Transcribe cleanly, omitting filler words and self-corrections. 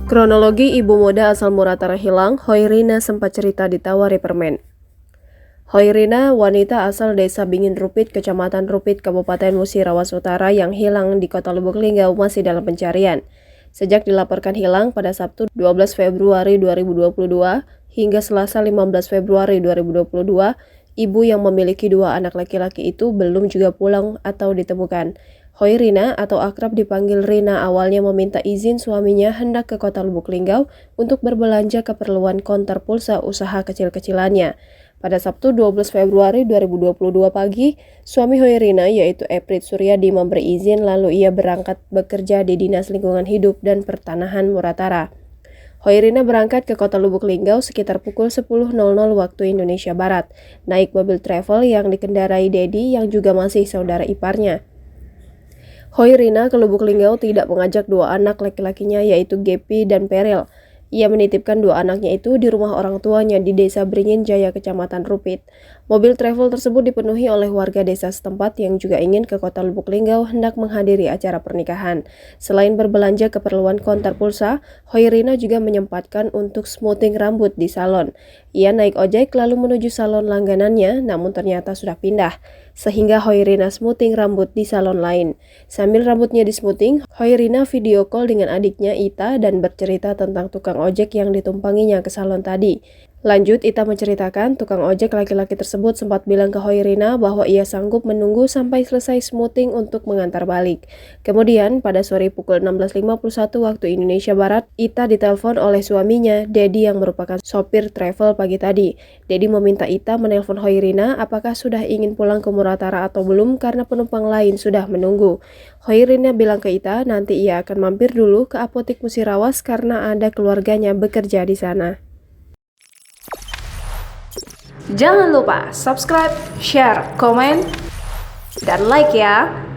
Kronologi ibu muda asal Muratara hilang, Hoirina sempat cerita ditawari permen. Hoirina, wanita asal desa Bingin Rupit, Kecamatan Rupit, Kabupaten Musirawas Utara yang hilang di Kota Lubuk Linggau masih dalam pencarian. Sejak dilaporkan hilang pada Sabtu 12 Februari 2022 hingga Selasa 15 Februari 2022, ibu yang memiliki dua anak laki-laki itu belum juga pulang atau ditemukan. Hoirina atau akrab dipanggil Rina awalnya meminta izin suaminya hendak ke Kota Lubuk Linggau untuk berbelanja keperluan konter pulsa usaha kecil-kecilannya. Pada Sabtu 12 Februari 2022 pagi, suami Hoirina yaitu Eprit Suryadi memberi izin lalu ia berangkat bekerja di Dinas Lingkungan Hidup dan Pertanahan Muratara. Hoirina berangkat ke Kota Lubuk Linggau sekitar pukul 10.00 waktu Indonesia Barat, naik mobil travel yang dikendarai Dedi yang juga masih saudara iparnya. Hoirina ke Lubuk Linggau tidak mengajak dua anak laki-lakinya yaitu Gepi dan Peril. Ia menitipkan dua anaknya itu di rumah orang tuanya di Desa Beringin Jaya, Kecamatan Rupit. Mobil travel tersebut dipenuhi oleh warga desa setempat yang juga ingin ke Kota Lubuk Linggau hendak menghadiri acara pernikahan. Selain berbelanja keperluan konter pulsa, Hoirina juga menyempatkan untuk smoothing rambut di salon. Ia naik ojek lalu menuju salon langganannya, namun ternyata sudah pindah, sehingga Hoirina smoothing rambut di salon lain. Sambil rambutnya di smoothing, Hoirina video call dengan adiknya Ita dan bercerita tentang tukang ojek yang ditumpanginya ke salon tadi. Lanjut, Ita menceritakan tukang ojek laki-laki tersebut sempat bilang ke Hoirina bahwa ia sanggup menunggu sampai selesai smoothing untuk mengantar balik. Kemudian, pada sore pukul 16.51 waktu Indonesia Barat, Ita ditelepon oleh suaminya, Dedi yang merupakan sopir travel pagi tadi. Dedi meminta Ita menelpon Hoirina apakah sudah ingin pulang ke Muratara atau belum karena penumpang lain sudah menunggu. Hoirina bilang ke Ita nanti ia akan mampir dulu ke apotik Musirawas karena ada keluarganya bekerja di sana. Jangan lupa subscribe, share, komen, dan like ya!